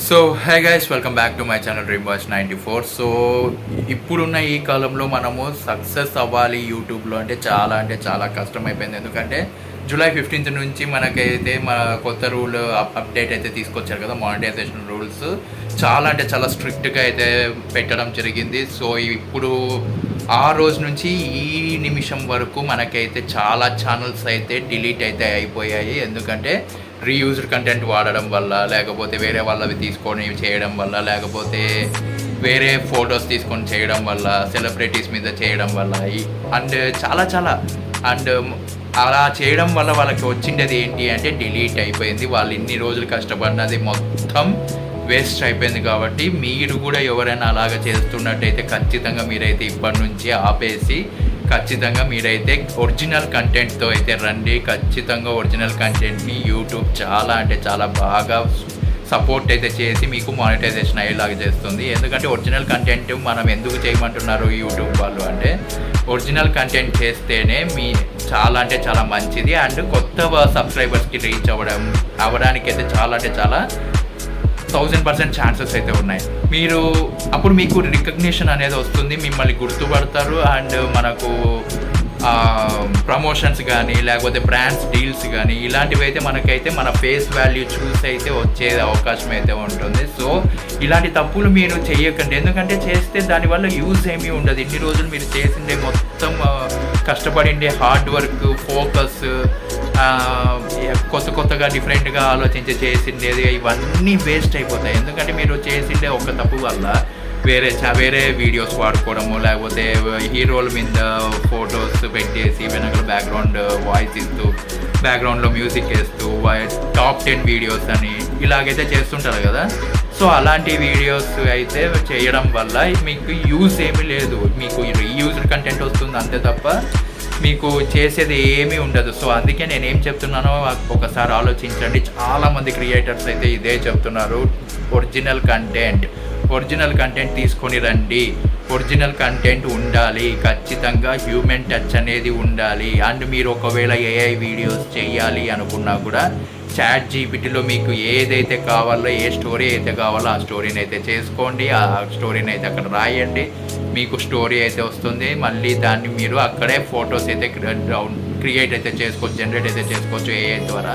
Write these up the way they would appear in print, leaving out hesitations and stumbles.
So hi guys, welcome back to my channel dream boys 94. So ఇప్పుడున్న ఈ కాలంలో మనము సక్సెస్ అవ్వాలి యూట్యూబ్లో అంటే చాలా కష్టం అయిపోయింది. ఎందుకంటే జూలై 15th నుంచి మనకైతే మన కొత్త రూల్ అప్డేట్ అయితే తీసుకొచ్చారు కదా, మానిటైజేషన్ రూల్స్ చాలా స్ట్రిక్ట్గా అయితే పెట్టడం జరిగింది. సో ఇప్పుడు ఆ రోజు నుంచి ఈ నిమిషం వరకు మనకైతే చాలా ఛానల్స్ అయితే డిలీట్ అయితే అయిపోయాయి. ఎందుకంటే రీయూజ్డ్ కంటెంట్ వాడడం వల్ల, లేకపోతే వేరే వాళ్ళవి తీసుకొని చేయడం వల్ల, లేకపోతే వేరే ఫొటోస్ తీసుకొని చేయడం వల్ల, సెలబ్రిటీస్ మీద చేయడం వల్ల అండ్ చాలా అండ్ అలా చేయడం వల్ల వాళ్ళకి వచ్చిండేది ఏంటి అంటే డిలీట్ అయిపోయింది. వాళ్ళు ఇన్ని రోజులు కష్టపడినది మొత్తం వేస్ట్ అయిపోయింది. కాబట్టి మీరు కూడా ఎవరైనా అలాగ చేస్తున్నట్టయితే ఖచ్చితంగా మీరైతే ఇప్పటి నుంచి ఆపేసి ఖచ్చితంగా మీరైతే ఒరిజినల్ కంటెంట్తో అయితే రండి. ఖచ్చితంగా ఒరిజినల్ కంటెంట్ని యూట్యూబ్ చాలా బాగా సపోర్ట్ అయితే చేసి మీకు మానిటైజేషన్ అయ్యేలాగా చేస్తుంది. ఎందుకంటే ఒరిజినల్ కంటెంట్ మనం ఎందుకు చేయమంటున్నారు యూట్యూబ్ వాళ్ళు అంటే, ఒరిజినల్ కంటెంట్ చేస్తేనే మీ చాలా మంచిది. అండ్ కొత్త సబ్స్క్రైబర్స్కి రీచ్ అవ్వడానికి అయితే చాలా 1000% ఛాన్సెస్ అయితే ఉన్నాయి. అప్పుడు మీకు రికగ్నిషన్ అనేది వస్తుంది, మిమ్మల్ని గుర్తుపడతారు. అండ్ మనకు ప్రమోషన్స్ కానీ, లేకపోతే బ్రాండ్స్ డీల్స్ కానీ, ఇలాంటివి అయితే మనకైతే మన ఫేస్ వాల్యూ చూసి అయితే వచ్చే అవకాశం అయితే ఉంటుంది. సో ఇలాంటి తప్పులు మీరు చేయకండి. ఎందుకంటే చేస్తే దానివల్ల యూజ్ ఏమీ ఉండదు. ఇన్ని రోజులు మీరు చేసిండే మొత్తం కష్టపడిండే హార్డ్ వర్క్, ఫోకస్, కొత్తగా డిఫరెంట్గా ఆలోచించి చేసిండేది ఇవన్నీ వేస్ట్ అయిపోతాయి. ఎందుకంటే మీరు చేసిండే ఒక తప్పు వల్ల వేరే వీడియోస్ వాడుకోవడము, లేకపోతే హీరోల మీద ఫొటోస్ పెట్టేసి వెనకాల బ్యాక్గ్రౌండ్ వాయిస్ ఇస్తూ, బ్యాక్గ్రౌండ్లో మ్యూజిక్ వేస్తూ, టాప్ 10 వీడియోస్ అని ఇలాగైతే చేస్తుంటారు కదా. సో అలాంటి వీడియోస్ అయితే చేయడం వల్ల మీకు యూజ్ ఏమీ లేదు. మీకు రీయూజ్డ్ కంటెంట్ వస్తుంది అంతే తప్ప మీకు చేసేది ఏమీ ఉండదు. సో అందుకే నేనేం చెప్తున్నానో ఒకసారి ఆలోచించండి. చాలామంది క్రియేటర్స్ అయితే ఇదే చెప్తున్నారు, ఒరిజినల్ కంటెంట్ తీసుకొని రండి. ఒరిజినల్ కంటెంట్ ఉండాలి, ఖచ్చితంగా హ్యూమన్ టచ్ అనేది ఉండాలి. అండ్ మీరు ఒకవేళ ఏఐ వీడియోస్ చేయాలి అనుకున్నా కూడా ChatGPTలో మీకు ఏదైతే కావాలో, ఏ స్టోరీ అయితే కావాలో ఆ స్టోరీని అయితే చేసుకోండి. ఆ స్టోరీని అయితే అక్కడ రాయండి, మీకు స్టోరీ అయితే వస్తుంది. మళ్ళీ దాన్ని మీరు అక్కడే ఫొటోస్ అయితే క్రియేట్ అయితే చేసుకోవచ్చు, జనరేట్ అయితే చేసుకోవచ్చు ఏఐ ద్వారా.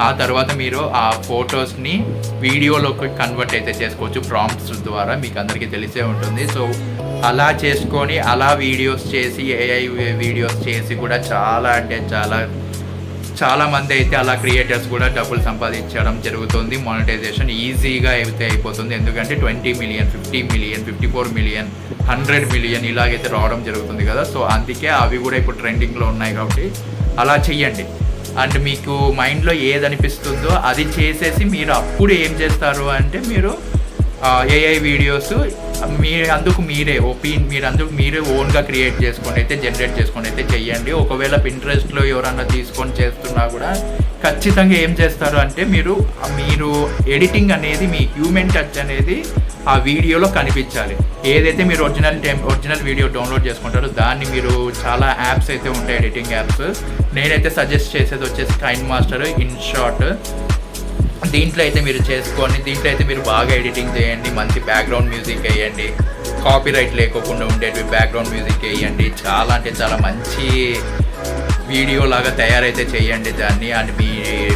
ఆ తర్వాత మీరు ఆ ఫొటోస్ని వీడియోలోకి కన్వర్ట్ అయితే చేసుకోవచ్చు ప్రాంప్ట్స్ ద్వారా. మీకు అందరికీ తెలిసే ఉంటుంది. సో అలా చేసుకొని అలా వీడియోస్ చేసి, ఏఐ వీడియోస్ చేసి కూడా చాలా మంది అయితే అలా క్రియేటర్స్ కూడా డబ్బులు సంపాదించడం జరుగుతుంది. మానిటైజేషన్ ఈజీగా అయితే అయిపోతుంది. ఎందుకంటే 20 మిలియన్, 50 మిలియన్, 54 మిలియన్, 100 మిలియన్ ఇలాగైతే రావడం జరుగుతుంది కదా. సో అందుకే అవి కూడా ఇప్పుడు ట్రెండింగ్లో ఉన్నాయి. కాబట్టి అలా చెయ్యండి. అండ్ మీకు మైండ్లో ఏదనిపిస్తుందో అది చేసేసి మీరు అప్పుడు ఏం చేస్తారు అంటే, మీరు ఏఐ వీడియోస్ మీరే ఓన్గా క్రియేట్ చేసుకొని అయితే జనరేట్ చేసుకొని అయితే చెయ్యండి. ఒకవేళ పింట్రెస్ట్లో ఎవరన్నా తీసుకొని చేస్తున్నా కూడా ఖచ్చితంగా ఏం చేస్తారు అంటే, మీరు ఎడిటింగ్ అనేది, మీ హ్యూమన్ టచ్ అనేది ఆ వీడియోలో కనిపించాలి. ఏదైతే మీరు ఒరిజినల్ వీడియో డౌన్లోడ్ చేసుకుంటారో దాన్ని మీరు చాలా యాప్స్ అయితే ఉంటాయి, ఎడిటింగ్ యాప్స్. నేనైతే సజెస్ట్ చేసేది వచ్చేసి KineMaster, InShot. దీంట్లో అయితే మీరు చేసుకొని, దీంట్లో అయితే మీరు బాగా ఎడిటింగ్ చేయండి, మంచి బ్యాక్గ్రౌండ్ మ్యూజిక్ వేయండి, కాపీరైట్ లేకోకుండా ఉండేవి బ్యాక్గ్రౌండ్ మ్యూజిక్ వేయండి. చాలా మంచి వీడియో లాగా తయారైతే చేయండి దాన్ని. అండ్ మీ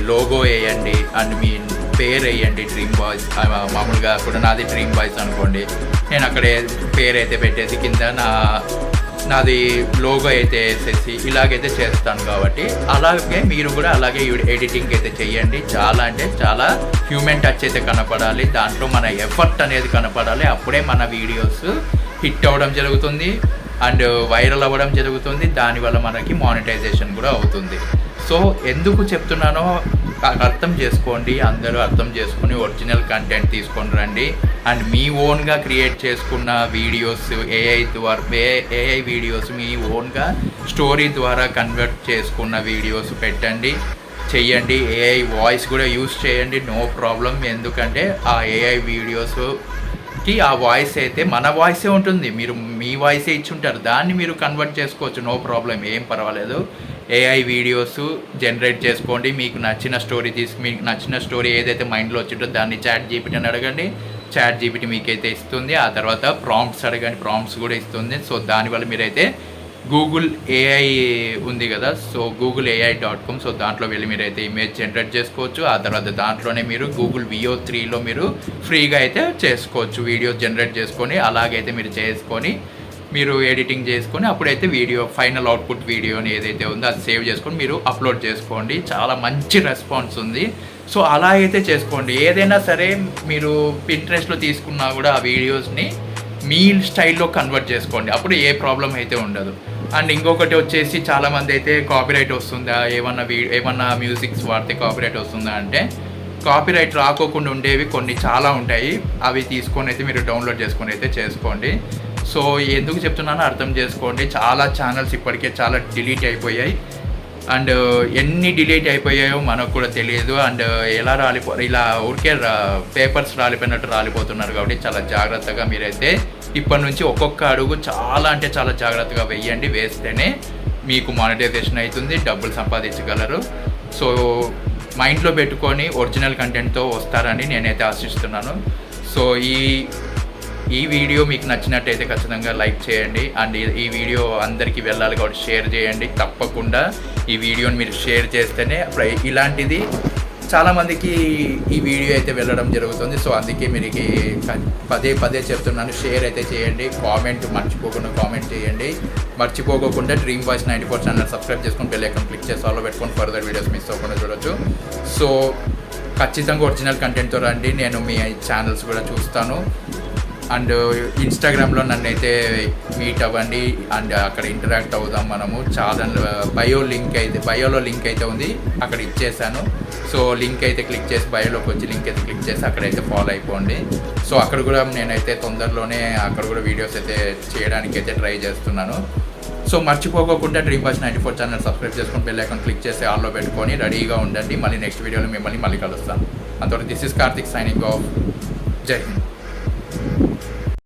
లోగో వేయండి, అండ్ మీ పేరు వేయండి, డ్రీమ్ బాయ్స్. మామూలుగా కూడా నాది డ్రీమ్ బాయ్స్ అనుకోండి, నేను అక్కడే పేరు అయితే పెట్టేసి కింద నాది లోగో అయితే వేసేసి ఇలాగైతే చేస్తాను. కాబట్టి అలాగే మీరు కూడా అలాగే ఎడిటింగ్ అయితే చేయండి. చాలా హ్యూమన్ టచ్ అయితే కనపడాలి, దాంట్లో మన ఎఫర్ట్ అనేది కనపడాలి. అప్పుడే మన వీడియోస్ హిట్ అవ్వడం జరుగుతుంది అండ్ వైరల్ అవ్వడం జరుగుతుంది. దానివల్ల మనకి మానిటైజేషన్ కూడా అవుతుంది. సో ఎందుకు చెప్తున్నానో అర్థం చేసుకోండి, అందరూ అర్థం చేసుకుని ఒరిజినల్ కంటెంట్ తీసుకొని రండి. అండ్ మీ ఓన్గా క్రియేట్ చేసుకున్న వీడియోస్, ఏఐ వీడియోస్ మీ ఓన్గా స్టోరీ ద్వారా కన్వర్ట్ చేసుకున్న వీడియోస్ చెయ్యండి. ఏఐ వాయిస్ కూడా యూస్ చేయండి, నో ప్రాబ్లం. ఎందుకంటే ఆ ఏఐ వీడియోస్కి ఆ వాయిస్ అయితే మన వాయిసే ఉంటుంది, మీరు మీ వాయిసే ఇచ్చి ఉంటారు, దాన్ని మీరు కన్వర్ట్ చేసుకోవచ్చు, నో ప్రాబ్లం, ఏం పర్వాలేదు. ఏఐ వీడియోస్ జనరేట్ చేసుకోండి. మీకు నచ్చిన స్టోరీ ఏదైతే మైండ్లో వచ్చిందో దాన్ని చాట్ జీపీటీని అడగండి. చాట్ జీపీటీ మీకైతే ఇస్తుంది. ఆ తర్వాత ప్రాంప్ట్స్ అడగండి, ప్రాంప్ట్స్ కూడా ఇస్తుంది. సో దానివల్ల మీరైతే గూగుల్ ఏఐ ఉంది కదా, సో googleai.com, సో దాంట్లో వెళ్ళి మీరైతే ఇమేజ్ జనరేట్ చేసుకోవచ్చు. ఆ తర్వాత దాంట్లోనే మీరు గూగుల్ VO3లో మీరు ఫ్రీగా అయితే చేసుకోవచ్చు, వీడియోస్ జనరేట్ చేసుకొని. అలాగైతే మీరు చేసుకొని మీరు ఎడిటింగ్ చేసుకొని అప్పుడైతే వీడియో ఫైనల్ అవుట్పుట్ వీడియోని ఏదైతే ఉందో అది సేవ్ చేసుకొని మీరు అప్లోడ్ చేసుకోండి. చాలా మంచి రెస్పాన్స్ ఉంది. సో అలా అయితే చేసుకోండి. ఏదైనా సరే మీరు పింట్రెస్ట్లో తీసుకున్నా కూడా ఆ వీడియోస్ని మీ స్టైల్లో కన్వర్ట్ చేసుకోండి, అప్పుడు ఏ ప్రాబ్లం అయితే ఉండదు. అండ్ ఇంకొకటి వచ్చేసి చాలామంది అయితే కాపీరైట్ వస్తుందా, ఏమన్నా మ్యూజిక్స్ వాడితే కాపీరైట్ వస్తుందా అంటే, కాపీరైట్ రాకోకుండా ఉండేవి కొన్ని చాలా ఉంటాయి. అవి తీసుకొని అయితే మీరు డౌన్లోడ్ చేసుకొని అయితే చేసుకోండి. సో ఎందుకు చెప్తున్నానో అర్థం చేసుకోండి. చాలా ఛానల్స్ ఇప్పటికే చాలా డిలీట్ అయిపోయాయి. అండ్ ఎన్ని డిలీట్ అయిపోయాయో మనకు కూడా తెలియదు. అండ్ ఎలా ఇలా ఊరికే పేపర్స్ రాలిపోయినట్టు రాలిపోతున్నారు. కాబట్టి చాలా జాగ్రత్తగా మీరైతే ఇప్పటి నుంచి ఒక్కొక్క అడుగు చాలా అంటే చాలా జాగ్రత్తగా వేయండి. వేస్తేనే మీకు మానిటైజేషన్ అవుతుంది, డబ్బులు సంపాదించగలరు. సో మైండ్లో పెట్టుకొని ఒరిజినల్ కంటెంట్తో వస్తారని నేనైతే ఆశిస్తున్నాను. సో ఈ వీడియో మీకు నచ్చినట్టయితే ఖచ్చితంగా లైక్ చేయండి. అండ్ ఈ వీడియో అందరికీ వెళ్ళాలి కాబట్టి షేర్ చేయండి. తప్పకుండా ఈ వీడియోని మీరు షేర్ చేస్తేనే ఇలాంటిది చాలామందికి ఈ వీడియో అయితే వెళ్ళడం జరుగుతుంది. సో అందుకే మీరు పదే చెప్తున్నాను, షేర్ అయితే చేయండి. మర్చిపోకుండా కామెంట్ చేయండి. మర్చిపోకుండా డ్రీమ్ వాయిస్ 94 ఛానల్ సబ్స్క్రైబ్ చేసుకొని బెల్ ఐకాన్ క్లిక్ చేసి ఆల్లో పెట్టుకొని ఫర్దర్ వీడియోస్ మిస్ అవ్వకుండా చూడొచ్చు. సో ఖచ్చితంగా ఒరిజినల్ కంటెంట్తో రండి. నేను మీ ఛానల్స్ కూడా చూస్తాను. అండ్ ఇన్స్టాగ్రామ్లో నన్ను అయితే మీట్ అవ్వండి. అండ్ అక్కడ ఇంటరాక్ట్ అవుదాం మనము. బయోలో లింక్ అయితే ఉంది, అక్కడ ఇచ్చేసాను. సో లింక్ అయితే క్లిక్ చేసి బయోలోకి వచ్చి లింక్ అయితే క్లిక్ చేసి అక్కడైతే ఫాలో అయిపోండి. సో అక్కడ కూడా నేనైతే తొందరలోనే అక్కడ కూడా వీడియోస్ అయితే చేయడానికి అయితే ట్రై చేస్తున్నాను. సో మర్చిపోకుండా డ్రీమ్ వాయిస్ 94 ఛానల్ సబ్స్క్రైబ్ చేసుకొని బెల్ ఐకాన్ క్లిక్ చేసి ఆల్లో పెట్టుకొని రెడీగా ఉండండి. మళ్ళీ నెక్స్ట్ వీడియోలో మిమ్మల్ని మళ్ళీ కలుస్తాను. అంతవరకు this is Karthik signing off. జై హింద్.